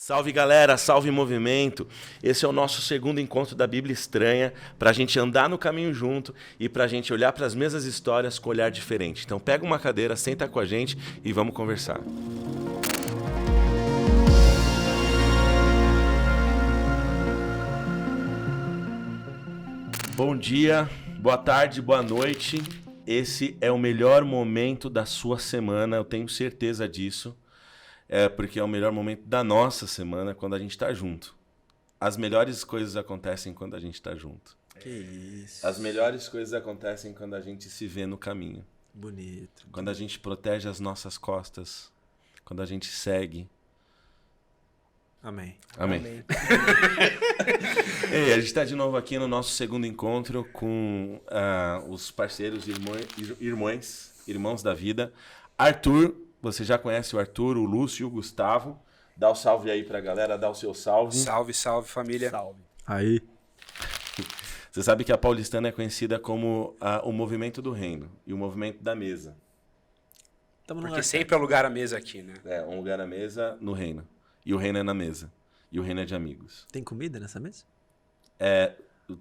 Salve galera, salve movimento! Esse é o nosso segundo encontro da Bíblia Estranha, para a gente andar no caminho junto e para a gente olhar para as mesmas histórias com um olhar diferente. Então pega uma cadeira, senta com a gente e vamos conversar. Bom dia, boa tarde, boa noite. Esse é o melhor momento da sua semana, eu tenho certeza disso. Porque é o melhor momento da nossa semana quando a gente tá junto. As melhores coisas acontecem quando a gente tá junto. Que isso. As melhores coisas acontecem quando a gente se vê no caminho. Bonito. Quando a gente protege as nossas costas. Quando a gente segue. Amém. Amém. Ei, a gente tá de novo aqui no nosso segundo encontro com os parceiros irmãos da vida. Arthur. Você já conhece o Arthur, o Lúcio, o Gustavo. Dá o salve aí pra galera, dá o seu salve. Salve, salve, família. Salve. Aí. Você sabe que a Paulistana é conhecida como o movimento do reino e o movimento da mesa. Porque sempre é lugar à mesa aqui, né? É, um lugar à mesa no reino. E o reino é na mesa. E o reino é de amigos. Tem comida nessa mesa?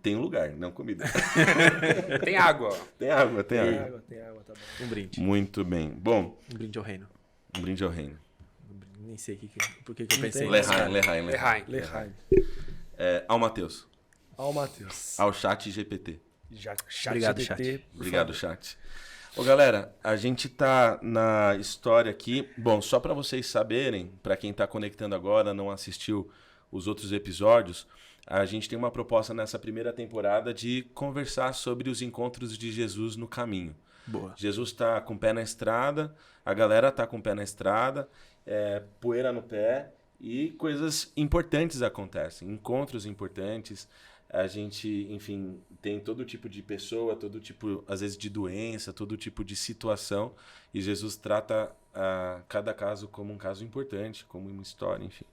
Tem um lugar, não comida. Tem água, ó. Tem água, Tem água, tá bom. Um brinde. Muito bem. Bom, Um brinde ao reino. um brinde ao reino. Nem sei por que eu pensei nisso. Lehaim. Lehaim. Ao Matheus. Ao Matheus. Ao chat GPT. Obrigado, chat. Obrigado, chat. Ô, galera, a gente tá na história aqui. Bom, só para vocês saberem, para quem tá conectando agora, não assistiu os outros episódios, a gente tem uma proposta nessa primeira temporada de conversar sobre os encontros de Jesus no caminho. Boa. Jesus está com o pé na estrada, a galera está com o pé na estrada, poeira no pé e coisas importantes acontecem, encontros importantes. A gente, enfim, tem todo tipo de pessoa, todo tipo, às vezes, de doença, todo tipo de situação. E Jesus trata cada caso como um caso importante, como uma história, enfim.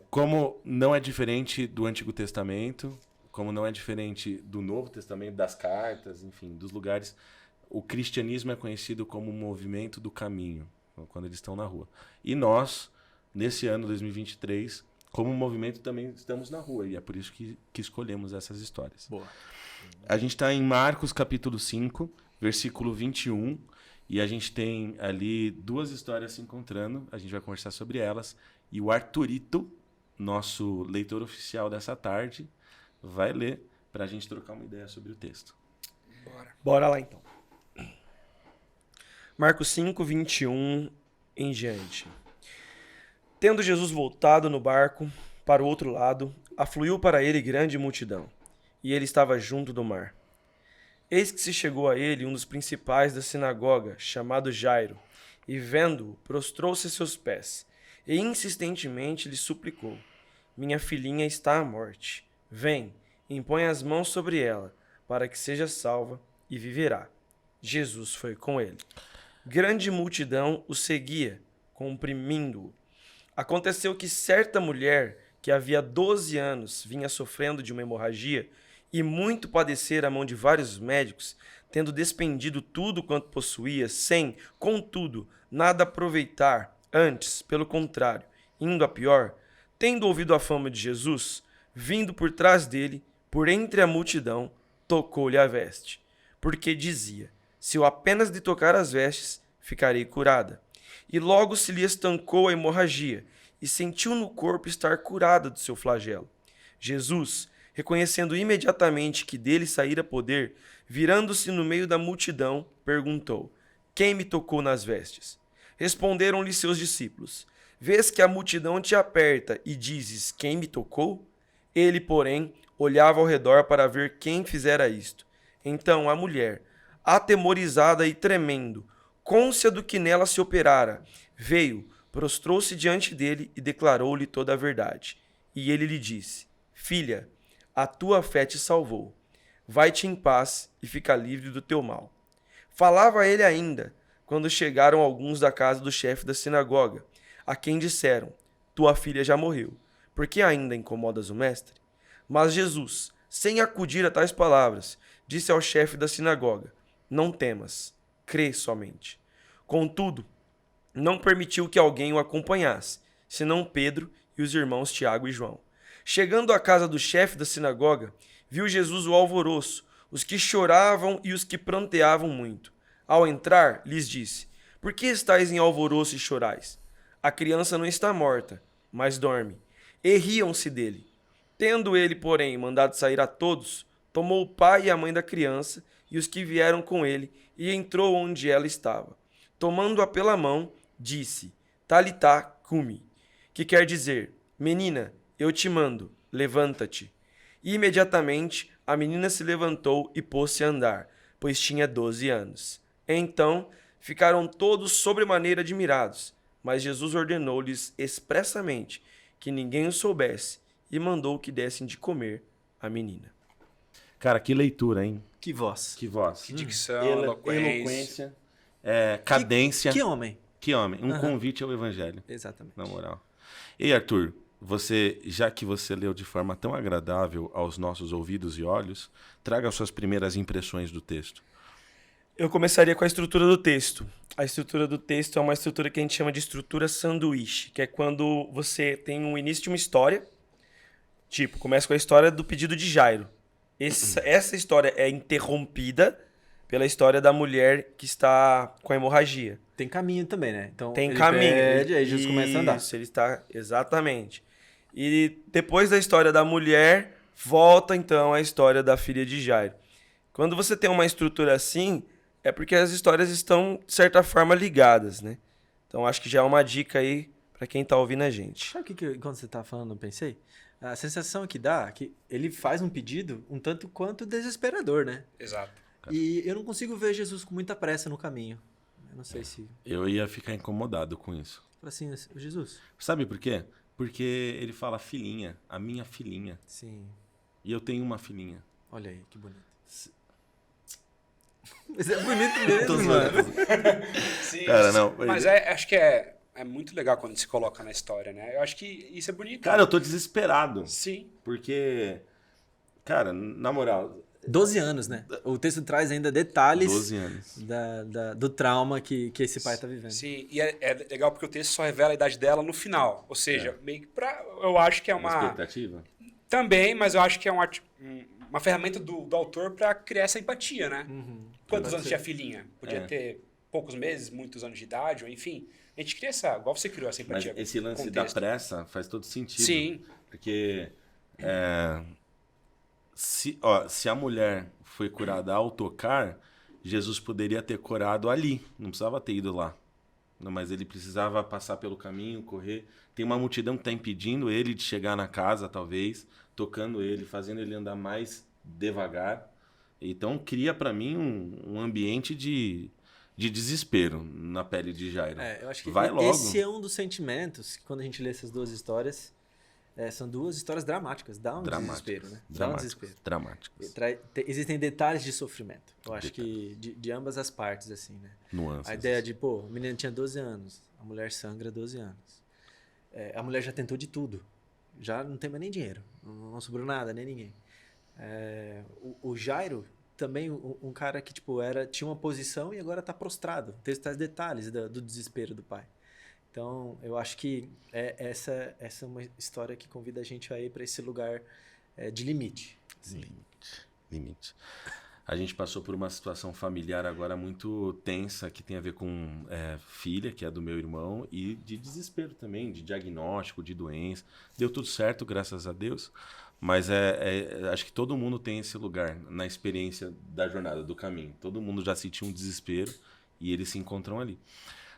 Como não é diferente do Antigo Testamento, como não é diferente do Novo Testamento, das cartas, enfim, dos lugares, o cristianismo é conhecido como o movimento do caminho, quando eles estão na rua. E nós, nesse ano 2023, como movimento também estamos na rua, e é por isso que escolhemos essas histórias. Boa. A gente está em Marcos capítulo 5, versículo 21, e a gente tem ali duas histórias se encontrando, a gente vai conversar sobre elas, e o Arthurito, nosso leitor oficial dessa tarde, vai ler para a gente trocar uma ideia sobre o texto. Bora lá então. Marcos 5, 21 em diante. Tendo Jesus voltado no barco para o outro lado, afluiu para ele grande multidão, e ele estava junto do mar. Eis que se chegou a ele um dos principais da sinagoga, chamado Jairo, e vendo-o, prostrou-se a seus pés, e insistentemente lhe suplicou: Minha filhinha está à morte. Vem, impõe as mãos sobre ela, para que seja salva, e viverá. Jesus foi com ele. Grande multidão o seguia, comprimindo-o. Aconteceu que certa mulher, que havia 12 anos vinha sofrendo de uma hemorragia, e muito padecer à mão de vários médicos, tendo despendido tudo quanto possuía, sem, contudo, nada aproveitar, antes, pelo contrário, indo a pior, tendo ouvido a fama de Jesus, vindo por trás dele, por entre a multidão, tocou-lhe a veste, porque dizia: se eu apenas lhe tocar as vestes, ficarei curada. E logo se lhe estancou a hemorragia, e sentiu no corpo estar curada do seu flagelo. Jesus, reconhecendo imediatamente que dele saíra poder, virando-se no meio da multidão, perguntou: quem me tocou nas vestes? Responderam-lhe seus discípulos: vês que a multidão te aperta e dizes: quem me tocou? Ele, porém, olhava ao redor para ver quem fizera isto. Então a mulher, atemorizada e tremendo, cônscia do que nela se operara, veio, prostrou-se diante dele e declarou-lhe toda a verdade. E ele lhe disse: filha, a tua fé te salvou. Vai-te em paz e fica livre do teu mal. Falava ele ainda, quando chegaram alguns da casa do chefe da sinagoga, a quem disseram: tua filha já morreu, por que ainda incomodas o mestre? Mas Jesus, sem acudir a tais palavras, disse ao chefe da sinagoga: não temas, crê somente. Contudo, não permitiu que alguém o acompanhasse, senão Pedro e os irmãos Tiago e João. Chegando à casa do chefe da sinagoga, viu Jesus o alvoroço, os que choravam e os que pranteavam muito. Ao entrar, lhes disse: Por que estáis em alvoroço e chorais? A criança não está morta, mas dorme. E riam-se dele. Tendo ele, porém, mandado sair a todos, tomou o pai e a mãe da criança e os que vieram com ele, e entrou onde ela estava. Tomando-a pela mão, disse: Talitá cumi, que quer dizer: Menina, eu te mando, levanta-te. E imediatamente a menina se levantou e pôs-se a andar, pois tinha 12 anos. Então ficaram todos sobremaneira admirados, mas Jesus ordenou-lhes expressamente que ninguém o soubesse e mandou que dessem de comer à menina. Cara, que leitura, hein? Que voz. Que voz. Que dicção, eloquência, cadência. Que homem. Que homem. Um convite ao evangelho. Exatamente. Na moral. E Arthur, já que você leu de forma tão agradável aos nossos ouvidos e olhos, traga as suas primeiras impressões do texto. Eu começaria com a estrutura do texto. A estrutura do texto é uma estrutura que a gente chama de estrutura sanduíche, que é quando você tem um início de uma história, tipo, começa com a história do pedido de Jairo. Essa história é interrompida pela história da mulher que está com a hemorragia. Tem caminho também, né? Então, tem ele caminho. Pede, aí Jesus começa a andar. Isso, ele está... Exatamente. E depois da história da mulher, volta então a história da filha de Jairo. Quando você tem uma estrutura assim, é porque as histórias estão, de certa forma, ligadas, né? Então, acho que já é uma dica aí para quem está ouvindo a gente. Sabe o que quando você está falando, eu pensei? A sensação que dá, que ele faz um pedido um tanto quanto desesperador, né? Exato. E eu não consigo ver Jesus com muita pressa no caminho. Eu não sei se... Eu ia ficar incomodado com isso. Fala assim, Jesus... Sabe por quê? Porque ele fala filhinha, a minha filhinha. Sim. E eu tenho uma filhinha. Olha aí, que bonito. Mas é bonito mesmo, mano. Sim, cara, não. Mas acho que é muito legal quando se coloca na história, né? Eu acho que isso é bonito. Cara, eu tô desesperado. Sim. Porque, cara, na moral... 12 anos, né? O texto traz ainda detalhes 12 anos. do trauma que esse pai tá vivendo. Sim, e é legal porque o texto só revela a idade dela no final. Ou seja, meio que eu acho que é uma... expectativa? Também, mas eu acho que é uma ferramenta do autor para criar essa empatia, né? Quantos anos tinha a filhinha? Podia ter poucos meses, muitos anos de idade, ou enfim. A gente cria igual você criou essa empatia. Mas esse lance da pressa faz todo sentido. Sim. Porque se a mulher foi curada ao tocar, Jesus poderia ter curado ali. Não precisava ter ido lá. Não, mas ele precisava passar pelo caminho, correr. Tem uma multidão que está impedindo ele de chegar na casa, talvez, tocando ele, fazendo ele andar mais devagar. Então cria para mim um ambiente de desespero na pele de Jairo. Eu acho que Vai logo. Esse é um dos sentimentos que, quando a gente lê essas duas histórias, são duas histórias dramáticas. Dá um desespero, né? Dá um desespero. Dramáticas. Existem detalhes de sofrimento. Eu acho que de ambas as partes, assim, né? Nuances. A ideia de, a menina tinha 12 anos, a mulher sangra 12 anos. A mulher já tentou de tudo. Já não tem mais nem dinheiro. Não sobrou nada, nem ninguém. O Jairo, também um cara que tinha uma posição e agora está prostrado. O texto traz detalhes do desespero do pai. Então, eu acho que essa é uma história que convida a gente a ir para esse lugar de limite. Limite. A gente passou por uma situação familiar agora muito tensa, que tem a ver com filha, que é do meu irmão, e de desespero também, de diagnóstico, de doença. Deu tudo certo, graças a Deus. Mas acho que todo mundo tem esse lugar na experiência da jornada, do caminho. Todo mundo já sentiu um desespero e eles se encontram ali.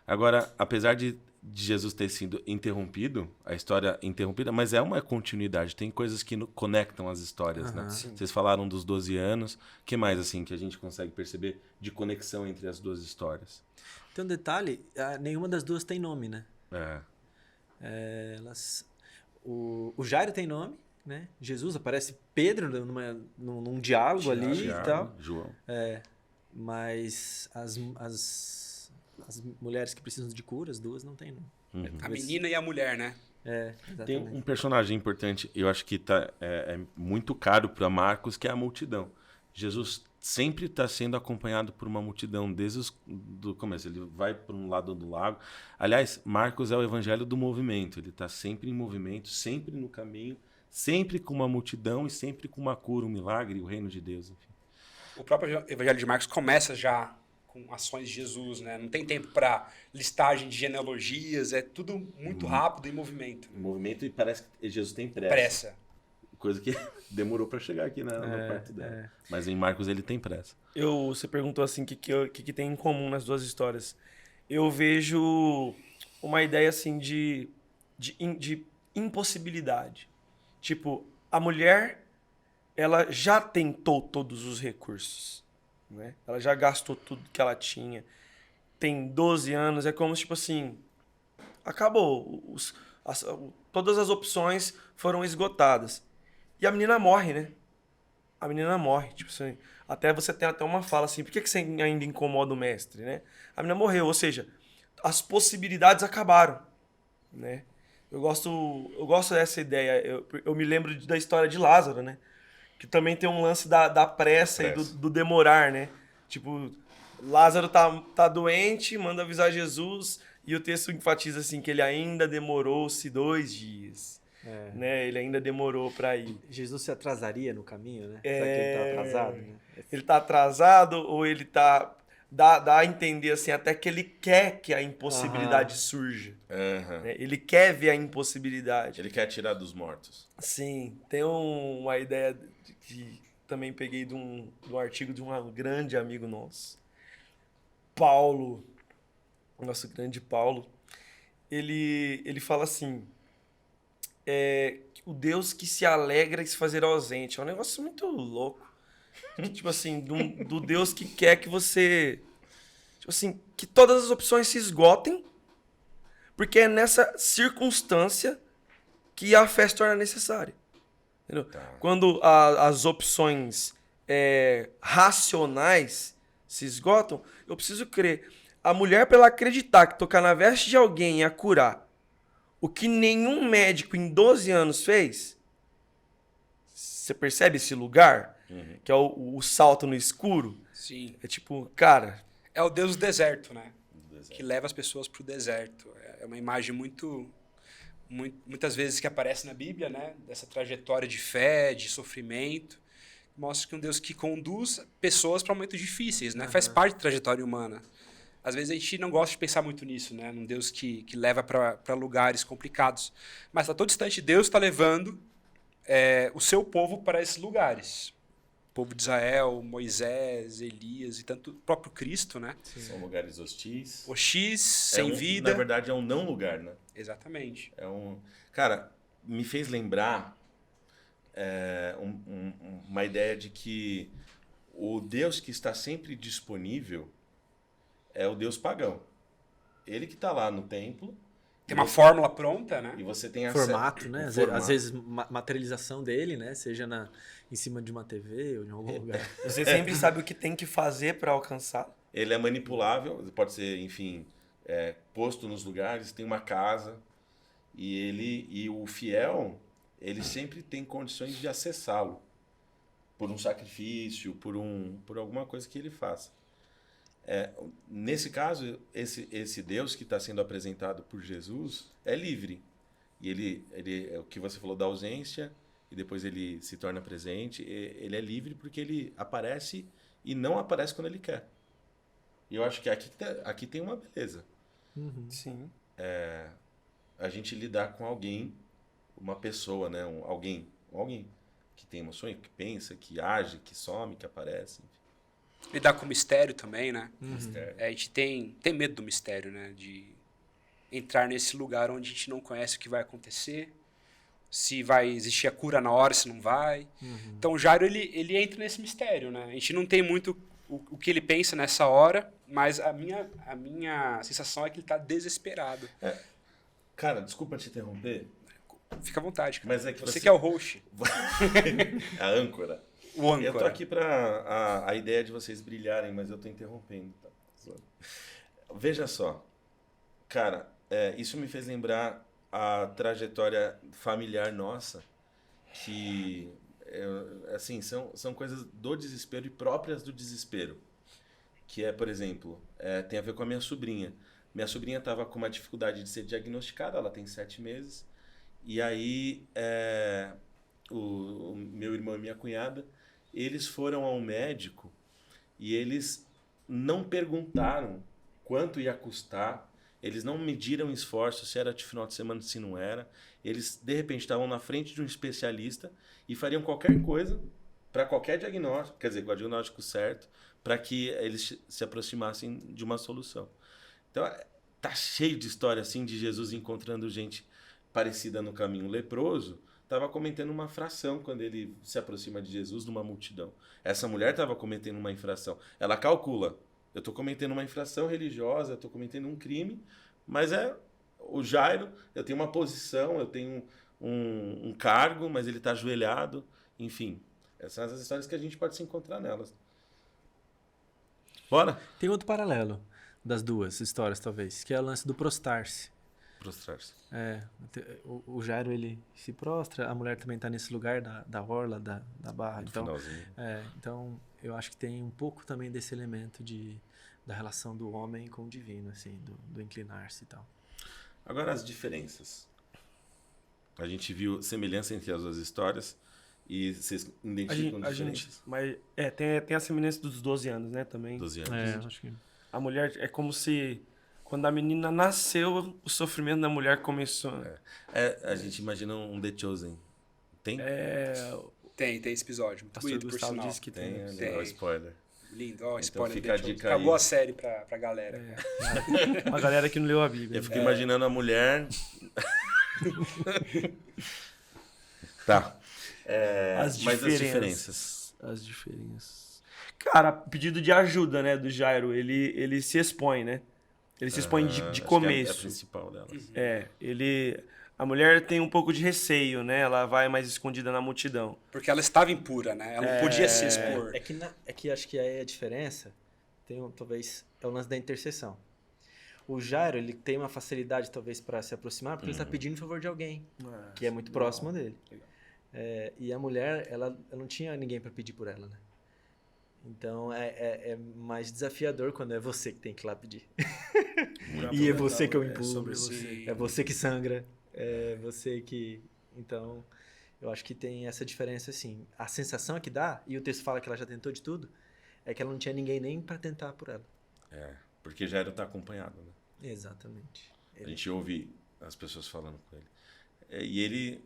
Agora, apesar de Jesus ter sido interrompido, a história interrompida, mas é uma continuidade. Tem coisas que conectam as histórias, né? Sim. Vocês falaram dos 12 anos. O que mais, assim, que a gente consegue perceber de conexão entre as duas histórias? Tem um detalhe, nenhuma das duas tem nome, né? O Jairo tem nome, né? Jesus, aparece Pedro num diálogo ali e tal. João. Mas as mulheres que precisam de cura, as duas não têm nome. A menina e a mulher, né? Exatamente. Tem um personagem importante, eu acho que é muito caro para Marcos, que é a multidão. Jesus sempre está sendo acompanhado por uma multidão desde o começo. Ele vai para um lado do lago. Aliás, Marcos é o evangelho do movimento. Ele está sempre em movimento, sempre no caminho, sempre com uma multidão e sempre com uma cura, um milagre, o reino de Deus. Enfim. O próprio evangelho de Marcos começa já com ações de Jesus, né? Não tem tempo para listagem de genealogias, é tudo muito rápido em movimento. Em movimento, e parece que Jesus tem Pressa. Coisa que demorou para chegar aqui no quarto dela. Mas em Marcos ele tem pressa. Você perguntou assim, o que tem em comum nas duas histórias. Eu vejo uma ideia assim de impossibilidade. Tipo, a mulher, ela já tentou todos os recursos, né? Ela já gastou tudo que ela tinha. Tem 12 anos, é como tipo assim, acabou. Todas as opções foram esgotadas. E a menina morre, né? A menina morre, tipo assim. Até você tem até uma fala assim, por que você ainda incomoda o mestre, né? A menina morreu, ou seja, as possibilidades acabaram, né? Eu gosto dessa ideia. Eu me lembro da história de Lázaro, né? Que também tem um lance da pressa e do demorar, né? Tipo, Lázaro tá doente, manda avisar Jesus, e o texto enfatiza assim que ele ainda demorou-se 2 dias. Né? Ele ainda demorou para ir. Jesus se atrasaria no caminho, né? Será que ele tá atrasado? Né? Ele tá atrasado ou ele tá... Dá a entender assim, até que ele quer que a impossibilidade surja. Né? Ele quer ver a impossibilidade. Ele quer tirar dos mortos. Sim. Tem uma ideia que também peguei de um artigo de um grande amigo nosso. Paulo. Nosso grande Paulo. Ele fala assim... o Deus que se alegra em se fazer ausente. É um negócio muito louco. Tipo assim, do Deus que quer que você... Tipo assim, que todas as opções se esgotem, porque é nessa circunstância que a fé se torna necessária. Entendeu? Tá. Quando as opções racionais se esgotam, eu preciso crer. A mulher, pra ela acreditar que tocar na veste de alguém ia curar, o que nenhum médico em 12 anos fez, você percebe esse lugar? Que é o salto no escuro? Sim. É tipo, cara... É o Deus do deserto, né? Que leva as pessoas pro deserto. É uma imagem muitas vezes que aparece na Bíblia, né? Dessa trajetória de fé, de sofrimento. Mostra que um Deus que conduz pessoas para momentos difíceis, né? Faz parte da trajetória humana. Às vezes a gente não gosta de pensar muito nisso, né? Num Deus que leva para lugares complicados. Mas a todo instante Deus está levando o seu povo para esses lugares. O povo de Israel, Moisés, Elias e tanto o próprio Cristo, né? Sim. São lugares hostis. Hostis, sem vida. Na verdade é um não lugar, né? Exatamente. Cara, me fez lembrar uma ideia de que o Deus que está sempre disponível é o Deus pagão. Ele que está lá no templo. Tem uma fórmula pronta, né? E você tem formato, né? Às vezes materialização dele, né? Seja em cima de uma TV ou em algum lugar. Você sempre sabe o que tem que fazer para alcançar. Ele é manipulável, pode ser, enfim, posto nos lugares, tem uma casa. E o fiel, ele sempre tem condições de acessá-lo. Por um sacrifício, por alguma coisa que ele faça. Nesse caso, esse Deus que está sendo apresentado por Jesus é livre. E ele o que você falou da ausência, e depois ele se torna presente, ele é livre porque ele aparece e não aparece quando ele quer. E eu acho que aqui tem uma beleza. Sim. A gente lidar com alguém, uma pessoa, né? Alguém que tem emoções, que pensa, que age, que some, que aparece, enfim. Lidar com o mistério também, né? Mistério. A gente tem medo do mistério, né? De entrar nesse lugar onde a gente não conhece o que vai acontecer, se vai existir a cura na hora, se não vai. Então o Jairo, ele entra nesse mistério, né? A gente não tem muito o que ele pensa nessa hora, mas a minha sensação é que ele está desesperado. Cara, desculpa te interromper. Fica à vontade. Cara. Mas é que você que é o host. A âncora. O âncora. Eu tô aqui para a ideia de vocês brilharem, mas eu tô interrompendo. Tá? Veja só. Cara, isso me fez lembrar a trajetória familiar nossa, que assim, são coisas do desespero e próprias do desespero. Que é, por exemplo, tem a ver com a minha sobrinha. Minha sobrinha estava com uma dificuldade de ser diagnosticada, ela tem 7 meses. E aí, o meu irmão e minha cunhada, eles foram ao médico e eles não perguntaram quanto ia custar, eles não mediram esforço, se era de final de semana, se não era. Eles, de repente, estavam na frente de um especialista e fariam qualquer coisa para qualquer diagnóstico, quer dizer, com o diagnóstico certo, para que eles se aproximassem de uma solução. Então, tá cheio de história assim de Jesus encontrando gente parecida no caminho. O leproso estava cometendo uma infração quando ele se aproxima de Jesus numa multidão. Essa mulher estava cometendo uma infração. Ela calcula, eu estou cometendo uma infração religiosa, eu estou cometendo um crime, mas o Jairo, eu tenho uma posição, eu tenho um cargo, mas ele está ajoelhado. Enfim, essas são as histórias que a gente pode se encontrar nelas. Bora? Tem outro paralelo das duas histórias, talvez, que é o lance do prostrar-se. Prostrar-se. O Jairo, ele se prostra, a mulher também está nesse lugar da orla, da barra. Então, eu acho que tem um pouco também desse elemento da relação do homem com o divino, assim, do inclinar-se e tal. Agora, as diferenças. A gente viu semelhança entre as duas histórias e vocês identificam diferenças? Mas tem a semelhança dos 12 anos, né, também. 12 anos. Acho que... A mulher é como se... Quando a menina nasceu, o sofrimento da mulher começou. A gente imagina um The Chosen. Tem? Tem esse episódio. Muito bonito, por sinal. Disse que tem. Ó, spoiler. Lindo, Então spoiler. Fica a dica aí. Acabou a série pra galera. Uma galera que não leu a Bíblia. Eu fico imaginando a mulher... Tá. Mas as diferenças. As diferenças. Cara, pedido de ajuda, né, do Jairo, ele se expõe, né? Ele se expõe de começo. É a principal delas. A mulher tem um pouco de receio, né? Ela vai mais escondida na multidão. Porque ela estava impura, né? Ela não podia se expor. É que acho que aí a diferença talvez é o lance da intercessão. O Jairo, ele tem uma facilidade talvez para se aproximar porque ele está pedindo em favor de alguém que é muito próximo dele. E a mulher, ela não tinha ninguém para pedir por ela, né? Então é mais desafiador quando é você que tem que ir lá pedir. E é você que é o impuro, é você que sangra, é você que... Então, eu acho que tem essa diferença, assim. A sensação que dá, e o texto fala que ela já tentou de tudo, é que ela não tinha ninguém nem para tentar por ela. Porque Jairo está acompanhado, né? Exatamente. A gente ouve as pessoas falando com ele. E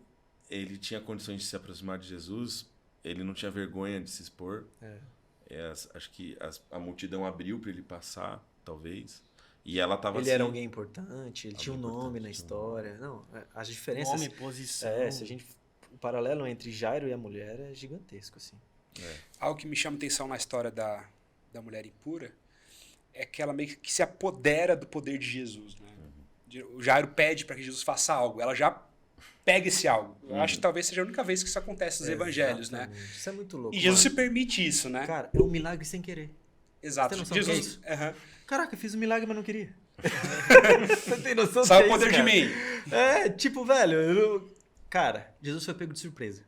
ele tinha condições de se aproximar de Jesus, ele não tinha vergonha de se expor. Acho que a multidão abriu para ele passar, talvez. E ela estava Ele era alguém importante, ele tinha um nome na história. Não, as diferenças... Nome, posição. O paralelo entre Jairo e a mulher é gigantesco, assim. Algo que me chama atenção na história da mulher impura é que ela meio que se apodera do poder de Jesus, né? O Jairo pede para que Jesus faça algo, ela já pega esse algo. Eu acho que talvez seja a única vez que isso acontece nos evangelhos, né? Isso é muito louco. E Jesus se permite isso, né? Cara, é um milagre sem querer. Exato. Você tem noção Jesus, do que é isso? Caraca, eu fiz um milagre, mas não queria. Você tem noção do que sai é o poder isso, de cara? mim. Tipo, velho, cara, Jesus foi pego de surpresa.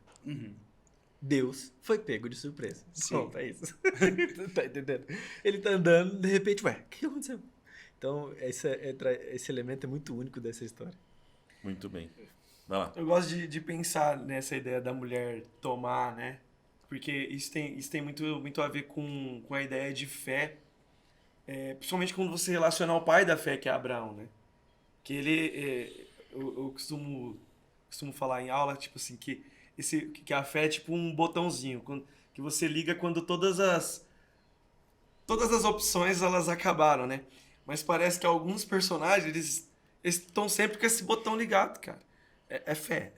Deus foi pego de surpresa. Sim. Pronto, é isso. Tá entendendo? Ele tá andando, de repente, o que aconteceu? Então, esse elemento é muito único dessa história. Muito bem. Vai lá. Eu gosto de pensar nessa ideia da mulher tomar, né? Porque isso tem muito a ver com a ideia de fé. Principalmente quando você relaciona ao pai da fé, que é Abraão, né? Que ele... eu costumo falar em aula, tipo assim, que a fé é tipo um botãozinho que você liga quando todas as opções elas acabaram, né? Mas parece que alguns personagens eles estão sempre com esse botão ligado, cara. É fé.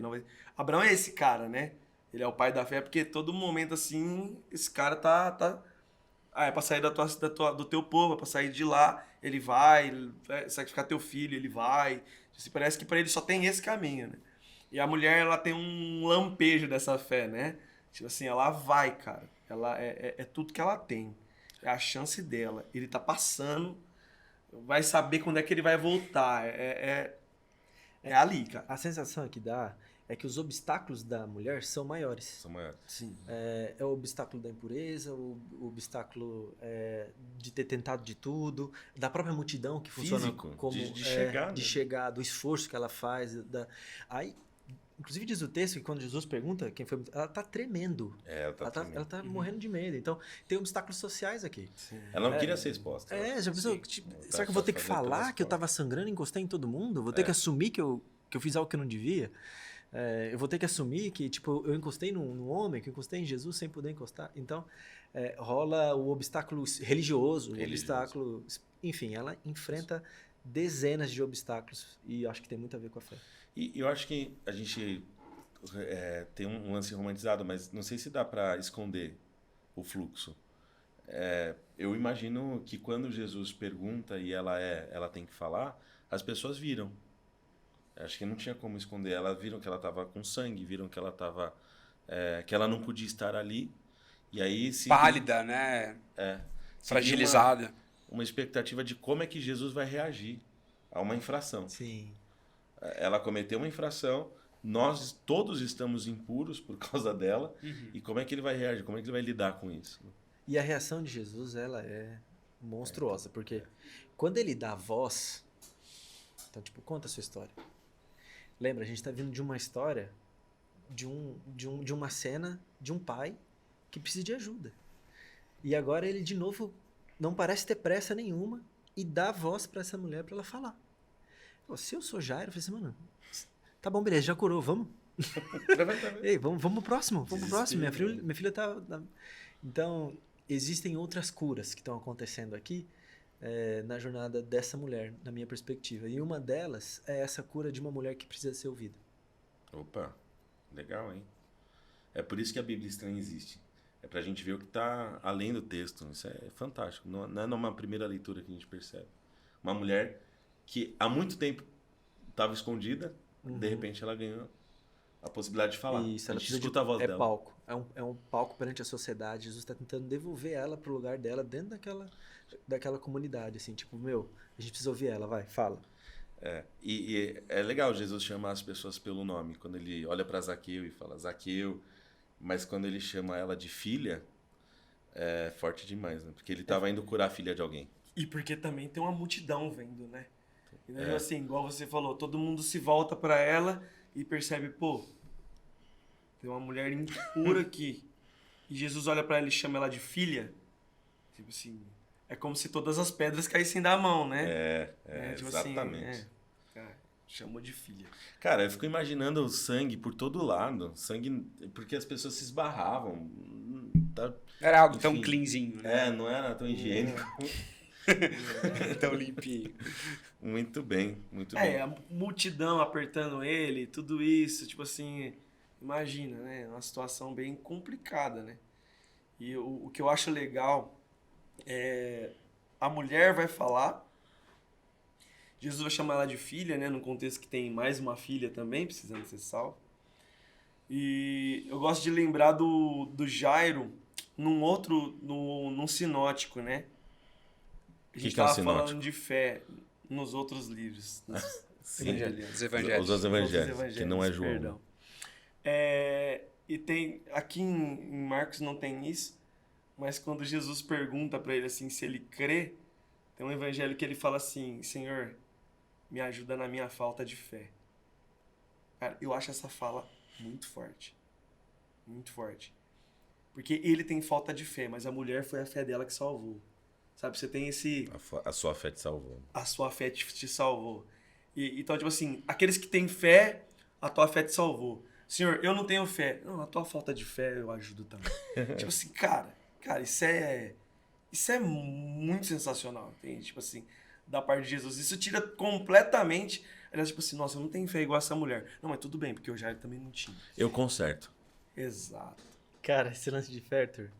Não, Abraão é esse cara, né? Ele é o pai da fé porque todo momento assim esse cara tá é pra sair do teu povo, é pra sair de lá, ele vai sacrificar teu filho, ele vai. Assim, parece que para ele só tem esse caminho, né? E a mulher, ela tem um lampejo dessa fé, né? Tipo assim, ela vai, cara. Ela é tudo que ela tem. É a chance dela. Ele tá passando, vai saber quando é que ele vai voltar. É ali, cara. A sensação que dá é que os obstáculos da mulher são maiores. São maiores. Sim. É o obstáculo da impureza, o obstáculo de ter tentado de tudo, da própria multidão que funciona Físico, como de chegar, de né? chegar, do esforço que ela faz. Aí, inclusive diz o texto que quando Jesus pergunta quem foi, ela tá tremendo. Ela tá tremendo. Ela tá morrendo de medo. Então, tem obstáculos sociais aqui. Ela não queria ser exposta. Já pensou? Sim. Tipo, Tá será que eu vou ter que fazendo pelas falar que eu costas. tava sangrando e encostei em todo mundo? Vou ter que assumir que eu fiz algo que eu não devia? Eu vou ter que assumir que tipo, eu encostei num homem, que eu encostei em Jesus sem poder encostar? Então, rola o obstáculo religioso, o obstáculo... Enfim, ela enfrenta dezenas de obstáculos e acho que tem muito a ver com a fé. E eu acho que a gente tem um lance romantizado, mas não sei se dá para esconder o fluxo. Eu imagino que quando Jesus pergunta e ela tem que falar, as pessoas viram. Acho que não tinha como esconder. Elas viram que ela estava com sangue, viram que ela estava que ela não podia estar ali. E aí se Pálida, né? se Fragilizada. cria uma expectativa de como é que Jesus vai reagir a uma infração. Sim. Ela cometeu uma infração, nós todos estamos impuros por causa dela, e como é que ele vai reagir? Como é que ele vai lidar com isso? E a reação de Jesus, ela é monstruosa, porque quando ele dá voz, então, tipo, conta a sua história. Lembra, a gente está vindo de uma história, de uma cena de um pai que precisa de ajuda. E agora ele, de novo, não parece ter pressa nenhuma e dá voz para essa mulher para ela falar. Pô, se eu sou Jairo, eu falei assim, mano, tá bom, beleza, já curou, vamos? Ei, vamos pro próximo, vamos pro próximo. Minha filha tá... Então, existem outras curas que estão acontecendo aqui na jornada dessa mulher, na minha perspectiva. E uma delas é essa cura de uma mulher que precisa ser ouvida. Opa, legal, hein? É por isso que a Bíblia Estranha existe. É pra gente ver o que tá além do texto. Isso é fantástico. Não é numa primeira leitura que a gente percebe. Uma mulher que há muito tempo estava escondida, de repente ela ganhou a possibilidade de falar. Isso, a ela gente precisa escuta a voz dela. palco. É um palco perante a sociedade. Jesus está tentando devolver ela pro lugar dela dentro daquela comunidade, assim, tipo, a gente precisa ouvir ela, vai, fala. E é legal, Jesus chama as pessoas pelo nome. Quando ele olha para Zaqueu e fala Zaqueu, mas quando ele chama ela de filha, é forte demais, né? Porque ele estava indo curar a filha de alguém. E porque também tem uma multidão vendo, né? Então, assim, igual você falou, todo mundo se volta pra ela e percebe, pô, tem uma mulher impura aqui. E Jesus olha pra ela e chama ela de filha. Tipo assim, é como se todas as pedras caíssem da mão, né? Tipo exatamente. Assim, cara, chamou de filha. Cara, eu fico imaginando o sangue por todo lado. Sangue, porque as pessoas se esbarravam. Era algo tão Enfim. cleanzinho, né? Não era tão higiênico. Tão limpinho. Muito bem, muito bem. A multidão apertando ele, tudo isso, tipo assim, imagina, né? Uma situação bem complicada, né? E o que eu acho legal é a mulher vai falar, Jesus vai chamar ela de filha, né? Num contexto que tem mais uma filha também, precisando ser salva. E eu gosto de lembrar do Jairo num sinótico, né? A gente que é um tava sinótico? falando de fé nos outros livros. Sim. Os evangelhos. Os evangelhos, que não é João. Perdão. E tem aqui em Marcos não tem isso, mas quando Jesus pergunta para ele assim se ele crê, tem um evangelho que ele fala assim: Senhor, me ajuda na minha falta de fé. Cara, eu acho essa fala muito forte. Muito forte. Porque ele tem falta de fé, mas a mulher foi a fé dela que salvou. Sabe, você tem esse... A sua fé te salvou. A sua fé te salvou. Então, tipo assim, aqueles que têm fé, a tua fé te salvou. Senhor, eu não tenho fé. Não, a tua falta de fé eu ajudo também. Tipo assim, cara, isso é muito sensacional, entende? Tipo assim, da parte de Jesus. Isso tira completamente... Aliás, tipo assim, nossa, eu não tenho fé igual essa mulher. Não, mas tudo bem, porque o Jairo também não tinha. Eu conserto. Exato. Cara, esse lance de fé, Arthur,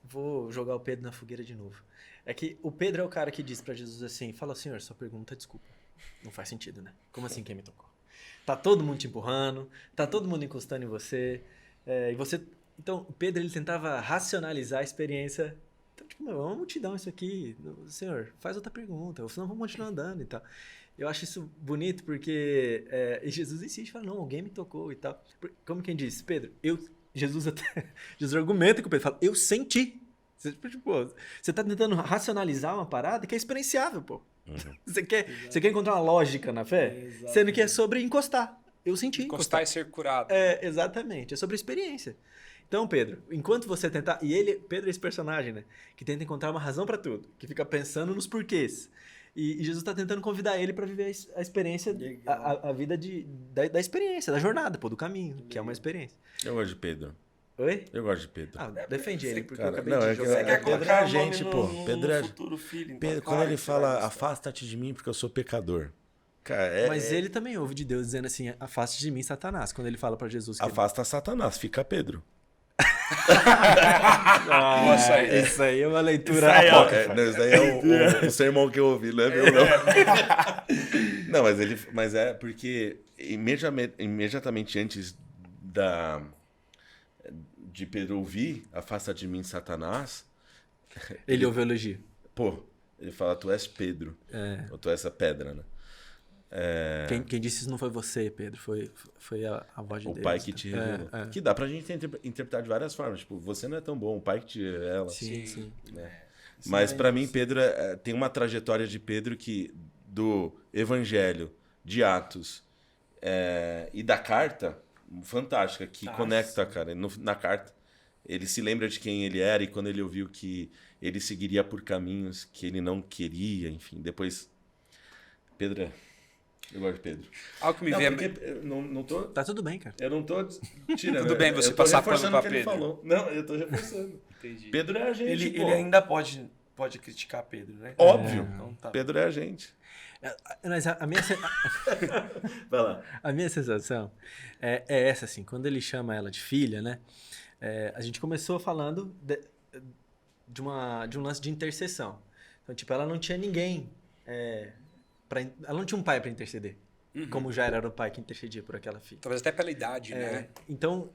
vou jogar o Pedro na fogueira de novo. É que o Pedro é o cara que diz pra Jesus assim, fala, Senhor, sua pergunta, desculpa. Não faz sentido, né? Como assim quem me tocou? Tá todo mundo te empurrando, tá todo mundo encostando em você, e você... Então, o Pedro, ele tentava racionalizar a experiência. Então, tipo, é uma multidão isso aqui. Senhor, faz outra pergunta, ou senão vamos continuar andando e tal. Eu acho isso bonito porque Jesus insiste, fala, não, alguém me tocou e tal. Como quem disse, Pedro, Jesus argumenta com o Pedro, fala, eu senti. Você tá tentando racionalizar uma parada que é experienciável, pô. Você quer encontrar uma lógica na fé? Sendo que é sobre encostar. Eu senti. Encostar e ser curado. Exatamente. É sobre experiência. Então, Pedro, enquanto você tentar... E Pedro é esse personagem, né? Que tenta encontrar uma razão pra tudo. Que fica pensando nos porquês. E Jesus tá tentando convidar ele pra viver a experiência, a vida da experiência, da jornada, pô, do caminho, que é uma experiência. Eu gosto de Pedro. Oi? Eu gosto de Pedro. Defende ele, porque Cara, eu acabei não, de é que jogar. você quer colocar a o nome gente, no- pô. no Pedro é... futuro filho, então Pedro, claro quando ele que você vai fala, gostar. afasta-te de mim porque eu sou pecador. Cara, Mas ele também ouve de Deus dizendo assim, afaste de mim, Satanás, quando ele fala pra Jesus que... afasta Satanás, fica Pedro. Nossa, Isso aí é uma leitura Isso aí, apócrifa. não, isso daí é o sermão que eu ouvi, não é meu, não. Não, mas é porque imediatamente antes de Pedro ouvir, afasta de mim, Satanás, Ele ouve o elogio. pô, ele fala, tu és Pedro, ou tu és essa pedra, né? Quem disse isso não foi você, Pedro, foi a voz de O Deus. pai que te revelou. É. Que dá pra gente interpretar de várias formas. Tipo, você não é tão bom, o pai que te revela. Sim. Né? Mas pra mim, Pedro tem uma trajetória de Pedro que do Evangelho, de Atos e da carta, fantástica, que conecta, cara. Na carta, ele se lembra de quem ele era e quando ele ouviu que ele seguiria por caminhos que ele não queria, enfim. Depois, Pedro eu gosto de Pedro. Algo que me Não, vê... porque eu não tô... Tá tudo bem, cara. Eu não tô tirando. Tudo bem você eu tô passar pano reforçando pra o que ele Pedro. falou. Não, eu tô reforçando. Entendi. Pedro é a gente, Ele pô. ainda pode criticar Pedro, né? Óbvio. Então tá. Pedro é a gente. Mas Vai lá. a minha sensação é essa, assim, quando ele chama ela de filha, né? A gente começou falando de um lance de intercessão. Então, tipo, ela não tinha ninguém... ela não tinha um pai pra interceder. Como já era o pai que intercedia por aquela filha. Talvez até pela idade, né? Então,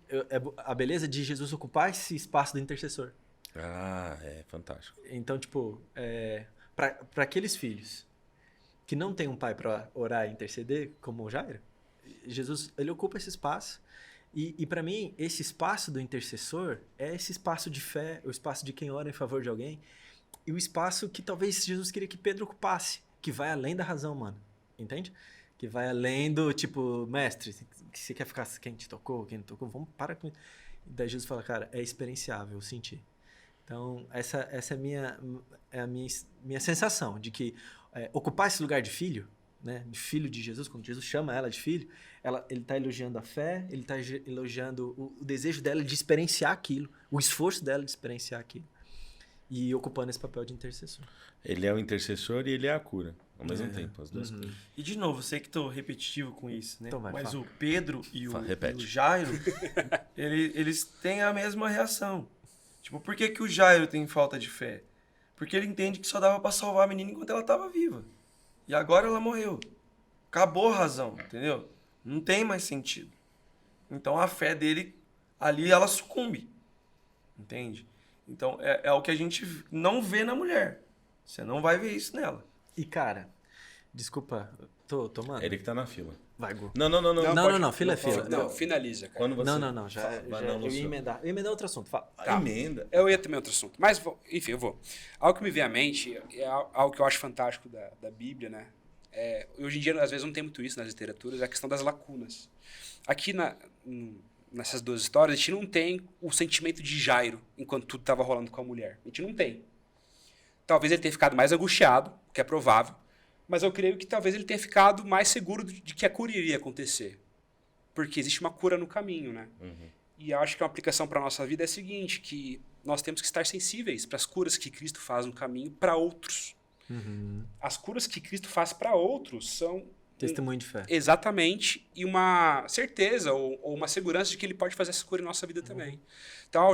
a beleza de Jesus ocupar esse espaço do intercessor. Ah, é fantástico. Então, tipo, para aqueles filhos que não tem um pai para orar e interceder, como o Jairo, Jesus, ele ocupa esse espaço. E para mim, esse espaço do intercessor é esse espaço de fé, o espaço de quem ora em favor de alguém, e o espaço que talvez Jesus queria que Pedro ocupasse, que vai além da razão humana, entende? Que vai além do, tipo, mestre, que você quer ficar quem te tocou, quem não tocou, vamos parar com isso. E daí Jesus fala, cara, é experienciável, eu senti. Então, essa é a minha sensação, de que ocupar esse lugar de filho, né, de filho de Jesus, quando Jesus chama ela de filho, ele está elogiando a fé, ele está elogiando o desejo dela de experienciar aquilo, o esforço dela de experienciar aquilo, e ocupando esse papel de intercessor. Ele é o intercessor e ele é a cura, ao mesmo tempo, as duas coisas. E de novo, sei que tô repetitivo com isso, né? Então vai, mas fala. o Pedro e o Repete. Jairo, eles têm a mesma reação. Tipo, por que o Jairo tem falta de fé? Porque ele entende que só dava pra salvar a menina enquanto ela tava viva. E agora ela morreu. Acabou a razão, entendeu? Não tem mais sentido. Então a fé dele, ali ela sucumbe. Entende? Então é o que a gente não vê na mulher. Você não vai ver isso nela. E, cara, desculpa, tô tomando. Ele que tá na fila. Vai, Gu. Não. Não, fila é fila. Não, finaliza, cara. Quando você... Não, eu ia emendar. Eu ia emendar outro assunto, fala. Emenda. Eu ia também outro assunto. Mas, enfim, eu vou. Algo que me vem à mente é algo que eu acho fantástico da Bíblia, né? Hoje em dia, às vezes, não tem muito isso nas literaturas, é a questão das lacunas. Aqui nessas duas histórias, a gente não tem o sentimento de Jairo enquanto tudo estava rolando com a mulher. A gente não tem. Talvez ele tenha ficado mais angustiado, que é provável, mas eu creio que talvez ele tenha ficado mais seguro de que a cura iria acontecer. Porque existe uma cura no caminho, né? E eu acho que uma aplicação para a nossa vida é a seguinte, que nós temos que estar sensíveis para as curas que Cristo faz no caminho para outros. As curas que Cristo faz para outros são... Testemunho de fé. Exatamente, e uma certeza ou uma segurança de que ele pode fazer essa cura em nossa vida também. Então,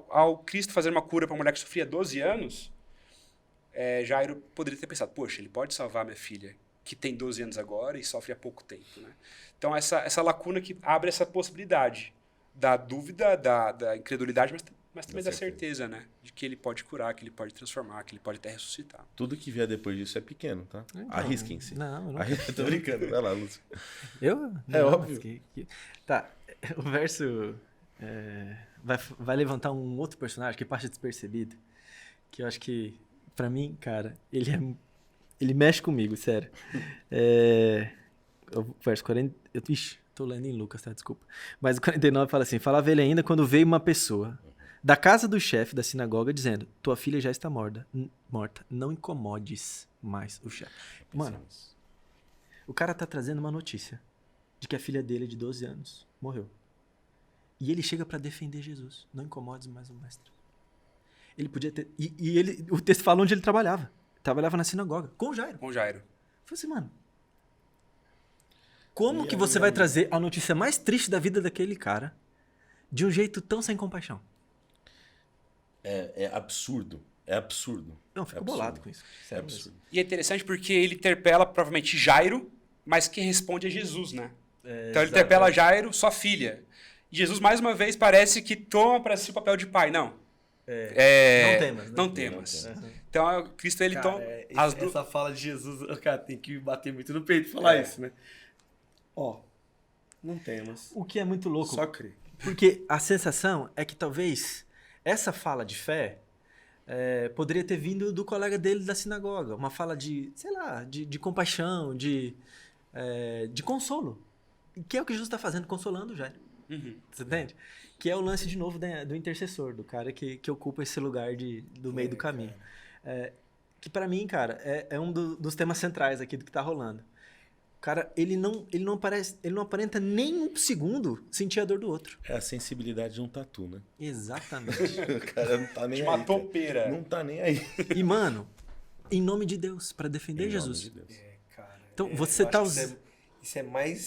ao Cristo fazer uma cura para uma mulher que sofria 12 anos, Jairo poderia ter pensado, poxa, ele pode salvar minha filha, que tem 12 anos agora e sofre há pouco tempo. Né? Então, essa lacuna que abre essa possibilidade da dúvida, da incredulidade, mas Mas também dá certeza, né? De que ele pode curar, que ele pode transformar, que ele pode até ressuscitar. Tudo que vier depois disso é pequeno, tá? Arrisquem-se. Não, eu não. Tô brincando. Vai lá, Lúcio. Eu? É óbvio. Tá, o verso vai levantar um outro personagem que passa despercebido, que eu acho que, pra mim, cara, ele mexe comigo, sério. O verso 40... Ixi, tô lendo em Lucas, tá? Desculpa. Mas o 49 fala assim: falava ele ainda quando veio uma pessoa da casa do chefe da sinagoga dizendo: tua filha já está morta, não incomodes mais o chefe. Mano, o cara tá trazendo uma notícia de que a filha dele, de 12 anos, morreu. E ele chega pra defender Jesus. Não incomodes mais o mestre. Ele podia ter... o texto fala onde ele trabalhava. Trabalhava na sinagoga, com o Jairo. Com Jairo. Eu falei assim, mano, como que você vai trazer a notícia mais triste da vida daquele cara de um jeito tão sem compaixão? É absurdo. É absurdo. Não, eu fico bolado com isso. É absurdo. E é interessante porque ele interpela provavelmente Jairo, mas quem responde é Jesus, né? Então ele interpela Jairo, sua filha. E Jesus, mais uma vez, parece que toma para si o papel de pai. Não. Não temas, né? Não temas. Então, Cristo, ele toma... Essa fala de Jesus, cara, tem que bater muito no peito e falar isso, né? Ó, não temas. O que é muito louco. Só crer. Porque a sensação é que talvez essa fala de fé poderia ter vindo do colega dele da sinagoga. Uma fala de, sei lá, de compaixão, de consolo. Que é o que Jesus está fazendo, consolando o Jairo. Você entende? Que é o lance, de novo, do intercessor, do cara que ocupa esse lugar do meio do caminho. Que pra mim, cara, é um dos temas centrais aqui do que tá rolando. O cara, ele não aparenta nem um segundo sentir a dor do outro. É a sensibilidade de um tatu, né? Exatamente. O cara não tá nem De aí. uma topeira. Não tá nem aí. E, mano, em nome de Deus, pra defender Jesus. Em nome de Deus. Cara, Então, você tá usando... Isso é mais,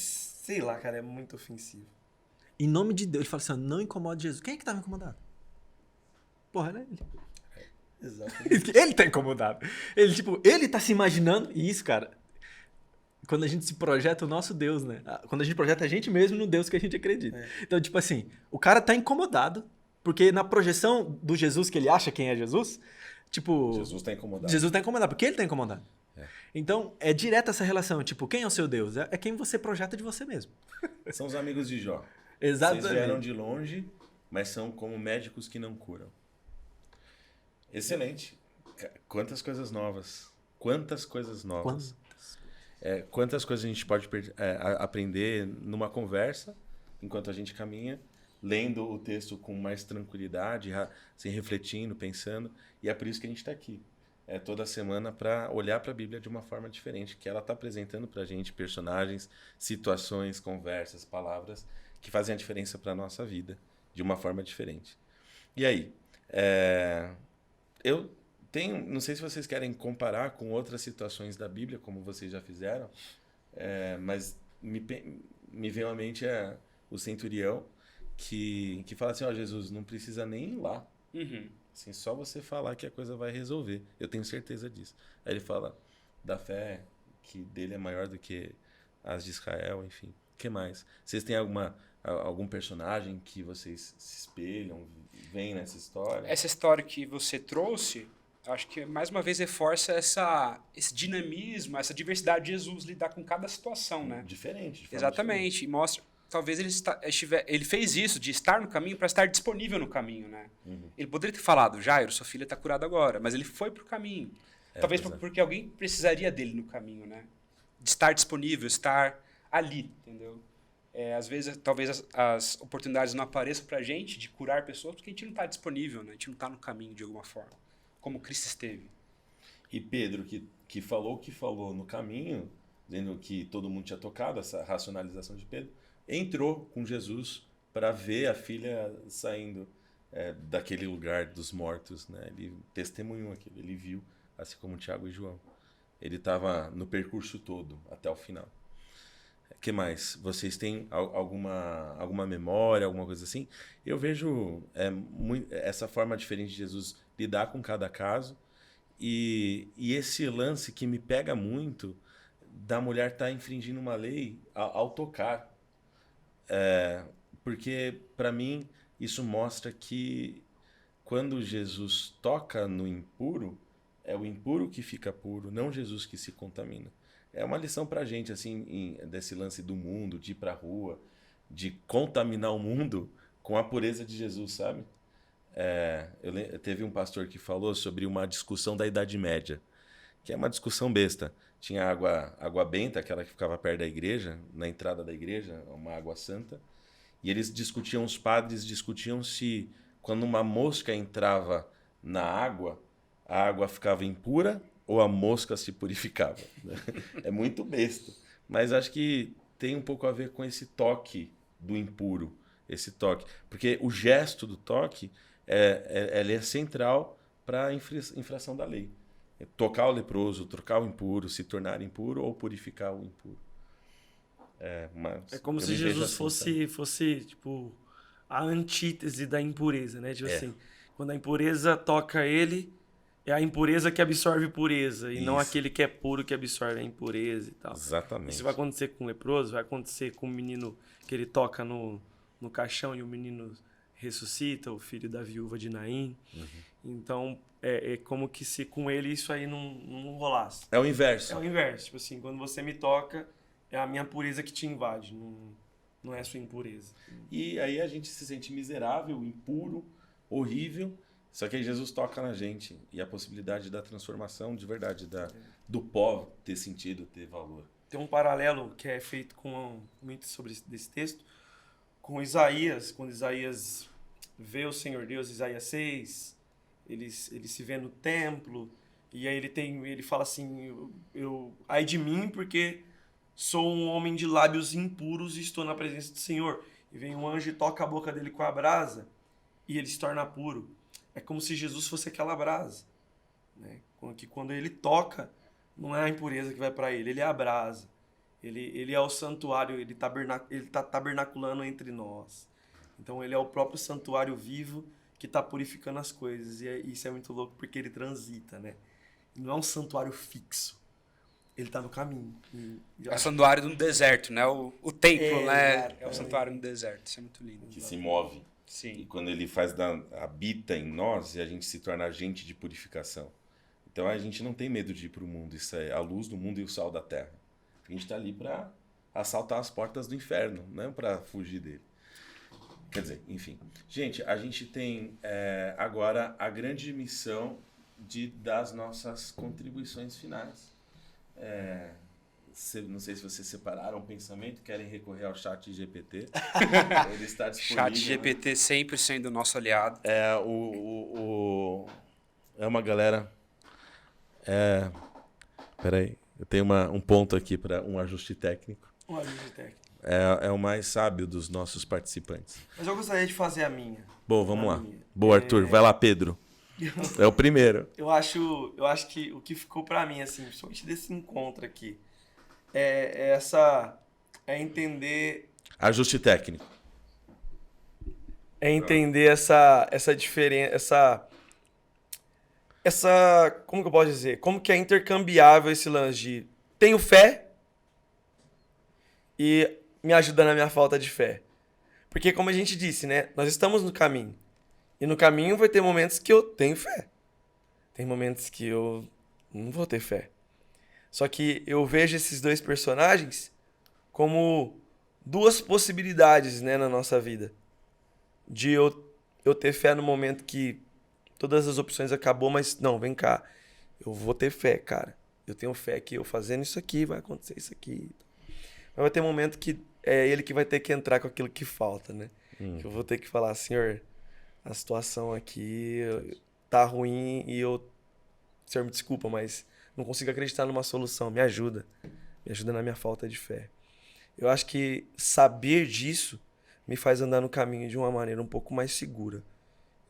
sei lá, cara, é muito ofensivo. Em nome de Deus, ele fala assim, ó, não incomode Jesus. Quem é que tava incomodado? Porra, era ele. Exatamente. Ele tá incomodado. Ele tá se imaginando. E isso, cara, quando a gente se projeta o nosso Deus, né? Quando a gente projeta a gente mesmo no Deus que a gente acredita. Então, tipo assim, o cara tá incomodado, porque na projeção do Jesus que ele acha quem é Jesus, tipo... Jesus tá incomodado. Jesus tá incomodado, porque ele tá incomodado. Então, é direta essa relação. Tipo, quem é o seu Deus? É quem você projeta de você mesmo. São os amigos de Jó. Exatamente. Vocês vieram de longe, mas são como médicos que não curam. Excelente. Quantas coisas novas. Quantas coisas novas. Quantas coisas a gente pode aprender numa conversa, enquanto a gente caminha, lendo o texto com mais tranquilidade, assim, refletindo, pensando. E é por isso que a gente está aqui. Toda semana para olhar para a Bíblia de uma forma diferente, que ela está apresentando para a gente personagens, situações, conversas, palavras que fazem a diferença para a nossa vida de uma forma diferente. E aí, eu tenho, não sei se vocês querem comparar com outras situações da Bíblia, como vocês já fizeram, mas me vem à mente o centurião que fala assim, ó, Jesus, não precisa nem ir lá. Assim, só você falar que a coisa vai resolver. Eu tenho certeza disso. Aí ele fala da fé, que dele é maior do que as de Israel, enfim. O que mais? Vocês têm algum personagem que vocês se espelham, veem nessa história? Essa história que você trouxe, acho que mais uma vez reforça esse dinamismo, essa diversidade de Jesus lidar com cada situação, né? Diferente. Exatamente. Diferente. E mostra... Talvez ele fez isso, de estar no caminho para estar disponível no caminho, né? Ele poderia ter falado, Jairo, sua filha está curada agora, mas ele foi para o caminho. Talvez porque alguém precisaria dele no caminho, né? De estar disponível, estar ali, entendeu? Às vezes, talvez as oportunidades não apareçam para a gente de curar pessoas porque a gente não está disponível, né? A gente não está no caminho de alguma forma, como Cristo esteve. E Pedro, que falou o que falou no caminho, dizendo que todo mundo tinha tocado, essa racionalização de Pedro, entrou com Jesus para ver a filha saindo daquele lugar dos mortos, né? Ele testemunhou aquilo, ele viu, assim como Tiago e João. Ele estava no percurso todo, até o final. O que mais? Vocês têm alguma memória, alguma coisa assim? Eu vejo essa forma diferente de Jesus lidar com cada caso e esse lance que me pega muito da mulher estar infringindo uma lei ao tocar. Porque, para mim, isso mostra que quando Jesus toca no impuro, é o impuro que fica puro, não Jesus que se contamina. É uma lição pra gente, assim, desse lance do mundo, de ir pra rua, de contaminar o mundo com a pureza de Jesus, sabe? Teve um pastor que falou sobre uma discussão da Idade Média, que é uma discussão besta. Tinha água benta, aquela que ficava perto da igreja, na entrada da igreja, uma água santa. E os padres discutiam se quando uma mosca entrava na água, a água ficava impura ou a mosca se purificava. É muito besta. Mas acho que tem um pouco a ver com esse toque do impuro, esse toque. Porque o gesto do toque ele é central para a infração da lei. Tocar o leproso, trocar o impuro, se tornar impuro ou purificar o impuro. É como se Jesus fosse tipo, a antítese da impureza, né? Tipo assim, quando a impureza toca ele, é a impureza que absorve pureza, e não aquele que é puro que absorve a impureza e tal. Exatamente. Isso vai acontecer com o leproso, vai acontecer com o menino que ele toca no caixão e o menino ressuscita, o filho da viúva de Naim. Então, é como que se com ele isso aí não rolasse. É o inverso. É o inverso. Tipo assim, quando você me toca, é a minha pureza que te invade, não é a sua impureza. E aí a gente se sente miserável, impuro, horrível, só que aí Jesus toca na gente. E a possibilidade da transformação de verdade, do pó ter sentido, ter valor. Tem um paralelo que é feito muito sobre desse texto, com Isaías, quando Isaías vê o Senhor Deus, Isaías 6, ele se vê no templo, e aí ele fala assim, ai de mim, porque sou um homem de lábios impuros e estou na presença do Senhor. E vem um anjo e toca a boca dele com a brasa, e ele se torna puro. É como se Jesus fosse aquela brasa, né? Que quando ele toca, não é a impureza que vai para ele é a brasa. Ele é o santuário, ele está tabernaculando entre nós. Então ele é o próprio santuário vivo que está purificando as coisas. E isso é muito louco porque ele transita, né? Não é um santuário fixo. Ele está no caminho. É o santuário no deserto, né? O templo, né? É o santuário no deserto. Isso é muito lindo. Que se move. Sim. E quando ele habita em nós, e a gente se torna agente de purificação. Então a gente não tem medo de ir para o mundo. Isso é a luz do mundo e o sal da terra. A gente está ali para assaltar as portas do inferno, não para fugir dele. Quer dizer, enfim. Gente, a gente tem agora a grande missão das nossas contribuições finais. Não sei se vocês separaram o pensamento, querem recorrer ao chat GPT. Ele está disponível. Chat GPT sempre sendo nosso aliado. É uma galera... Peraí, eu tenho um ponto aqui para um ajuste técnico. Um ajuste técnico. É o mais sábio dos nossos participantes. Mas eu gostaria de fazer a minha. Bom, vamos lá. Boa, Arthur. Vai lá, Pedro. É o primeiro. Eu acho que o que ficou para mim, assim, principalmente desse encontro aqui, é entender... Ajuste técnico. É entender essa diferença, como que eu posso dizer? Como que é intercambiável esse lance de tenho fé e me ajuda na minha falta de fé. Porque como a gente disse, né? Nós estamos no caminho. E no caminho vai ter momentos que eu tenho fé. Tem momentos que eu não vou ter fé. Só que eu vejo esses dois personagens como duas possibilidades, né, na nossa vida. De eu ter fé no momento que todas as opções acabou, mas não, vem cá. Eu vou ter fé, cara. Eu tenho fé que eu fazendo isso aqui vai acontecer isso aqui. Mas vai ter um momento que é ele que vai ter que entrar com aquilo que falta, né? Que eu vou ter que falar, Senhor, a situação aqui tá ruim e Senhor, me desculpa, mas não consigo acreditar numa solução. Me ajuda. Me ajuda na minha falta de fé. Eu acho que saber disso me faz andar no caminho de uma maneira um pouco mais segura.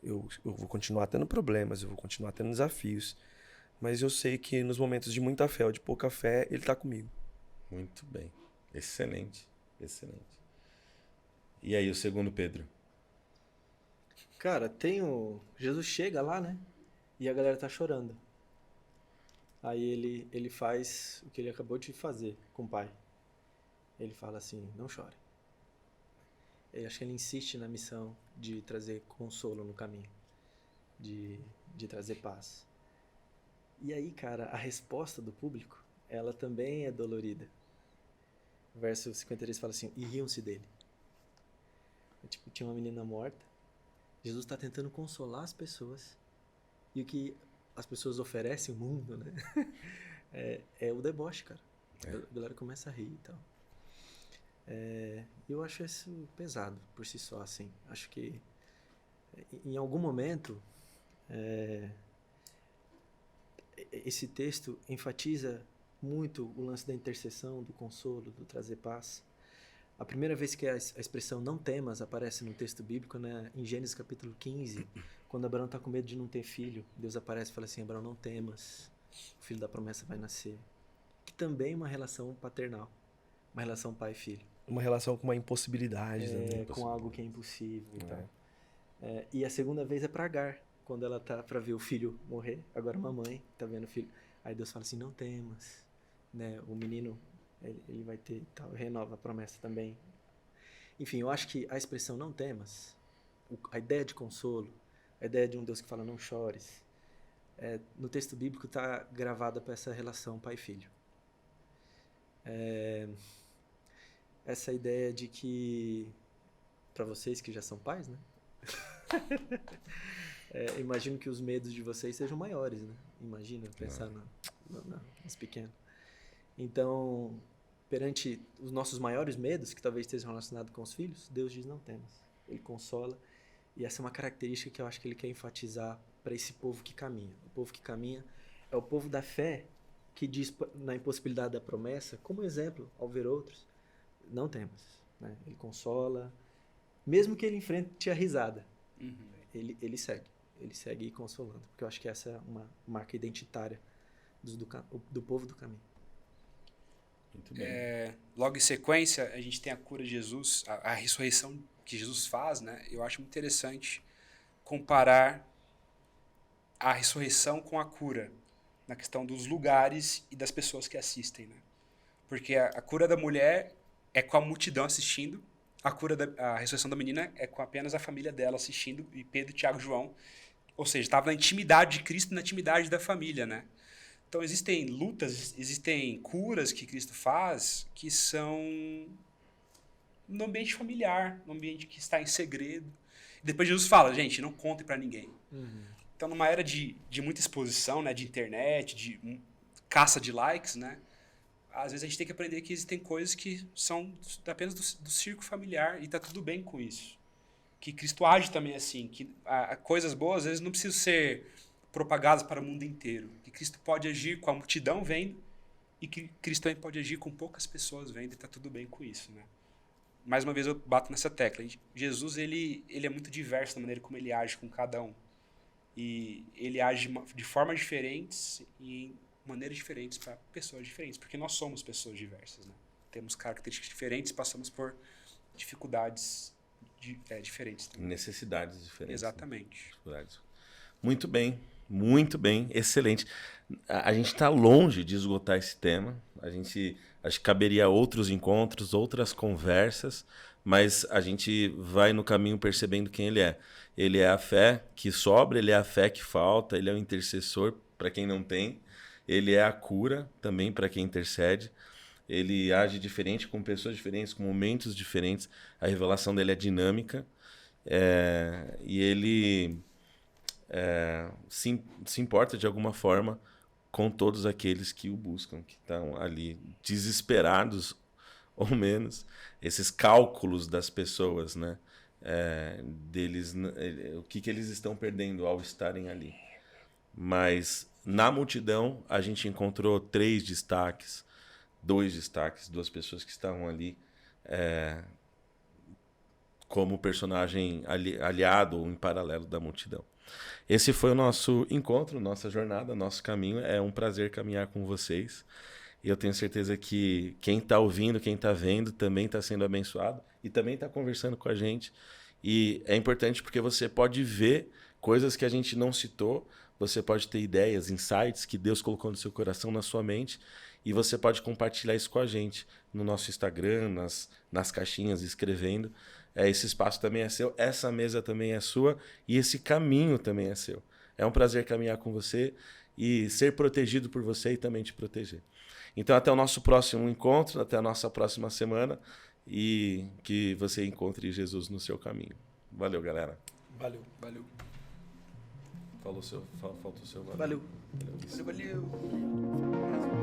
Eu vou continuar tendo problemas, eu vou continuar tendo desafios, mas eu sei que nos momentos de muita fé ou de pouca fé, ele está comigo. Muito bem. Excelente. Excelente. E aí, o segundo Pedro? Cara, Jesus chega lá, né? E a galera tá chorando. Aí ele faz o que ele acabou de fazer com o pai. Ele fala assim, não chore. Eu acho que ele insiste na missão de trazer consolo no caminho. de trazer paz. E aí, cara, a resposta do público, ela também é dolorida. O verso 53 fala assim, e riam-se dele. Tipo, tinha uma menina morta, Jesus está tentando consolar as pessoas, e o que as pessoas oferecem, o mundo, né? é o deboche, cara. A galera começa a rir e tal. Eu acho isso pesado, por si só, assim. Acho que, em algum momento, esse texto enfatiza muito o lance da intercessão, do consolo, do trazer paz. A primeira vez que a expressão não temas aparece no texto bíblico, né, em Gênesis capítulo 15, quando Abraão está com medo de não ter filho, Deus aparece e fala assim, Abraão, não temas, o filho da promessa vai nascer. Que também é uma relação paternal, uma relação pai e filho. Uma relação com uma impossibilidade também. Com algo que é impossível e tal. E a segunda vez é para Agar, quando ela tá para ver o filho morrer, agora uma mãe tá vendo o filho. Aí Deus fala assim, não temas, né? O menino, ele vai ter, tal, renova a promessa também. Enfim, eu acho que a expressão não temas, a ideia de consolo, a ideia de um Deus que fala não chores, no texto bíblico está gravada para essa relação pai e filho. Essa ideia de que, para vocês que já são pais, né? Imagino que os medos de vocês sejam maiores, né? Imagina, pensar nos pequenos. Então, perante os nossos maiores medos, que talvez estejam relacionados com os filhos, Deus diz não temas. Ele consola, e essa é uma característica que eu acho que ele quer enfatizar para esse povo que caminha. O povo que caminha é o povo da fé, que diz na impossibilidade da promessa, como exemplo, ao ver outros, não temas. Né? Ele consola, mesmo que ele enfrente a risada, ele segue consolando, porque eu acho que essa é uma marca identitária do povo do caminho. Muito bem. Logo em sequência, a gente tem a cura de Jesus, a ressurreição que Jesus faz, né? Eu acho muito interessante comparar a ressurreição com a cura, na questão dos lugares e das pessoas que assistem, né? Porque a cura da mulher é com a multidão assistindo, a ressurreição da menina é com apenas a família dela assistindo, e Pedro, Tiago e João, ou seja, estava na intimidade de Cristo e na intimidade da família, né? Então existem lutas, existem curas que Cristo faz que são no ambiente familiar, no ambiente que está em segredo. E depois Jesus fala, gente, não contem para ninguém. Então, numa era de muita exposição, né, de internet, de caça de likes, né, às vezes a gente tem que aprender que existem coisas que são apenas do círculo familiar e está tudo bem com isso. Que Cristo age também assim, que coisas boas às vezes não precisam ser propagadas para o mundo inteiro. Que Cristo pode agir com a multidão vendo e que Cristo também pode agir com poucas pessoas vendo e está tudo bem com isso, né? Mais uma vez eu bato nessa tecla. Jesus, ele é muito diverso na maneira como ele age com cada um. E ele age de formas diferentes e em maneiras diferentes para pessoas diferentes, porque nós somos pessoas diversas, né? Temos características diferentes, passamos por dificuldades diferentes também. Necessidades diferentes. Exatamente. Né? Muito bem, excelente. A gente está longe de esgotar esse tema. Acho que caberia outros encontros, outras conversas, mas a gente vai no caminho percebendo quem ele é. Ele é a fé que sobra, ele é a fé que falta, ele é o intercessor para quem não tem, ele é a cura também para quem intercede. Ele age diferente com pessoas diferentes, com momentos diferentes. A revelação dele é dinâmica. E ele se importa de alguma forma com todos aqueles que o buscam, que estão ali desesperados, ou menos. Esses cálculos das pessoas, né? Deles, o que eles estão perdendo ao estarem ali. Mas na multidão a gente encontrou 2 destaques, 2 pessoas que estavam ali como personagem aliado ou em paralelo da multidão. Esse foi o nosso encontro, nossa jornada, nosso caminho. É um prazer caminhar com vocês. E eu tenho certeza que quem está ouvindo, quem está vendo, também está sendo abençoado e também está conversando com a gente. E é importante porque você pode ver coisas que a gente não citou, você pode ter ideias, insights que Deus colocou no seu coração, na sua mente, e você pode compartilhar isso com a gente no nosso Instagram, nas caixinhas, escrevendo. Esse espaço também é seu, essa mesa também é sua e esse caminho também é seu. É um prazer caminhar com você e ser protegido por você e também te proteger. Então, até o nosso próximo encontro, até a nossa próxima semana e que você encontre Jesus no seu caminho. Valeu, galera. Valeu. Faltou o seu valeu. Valeu. Valeu.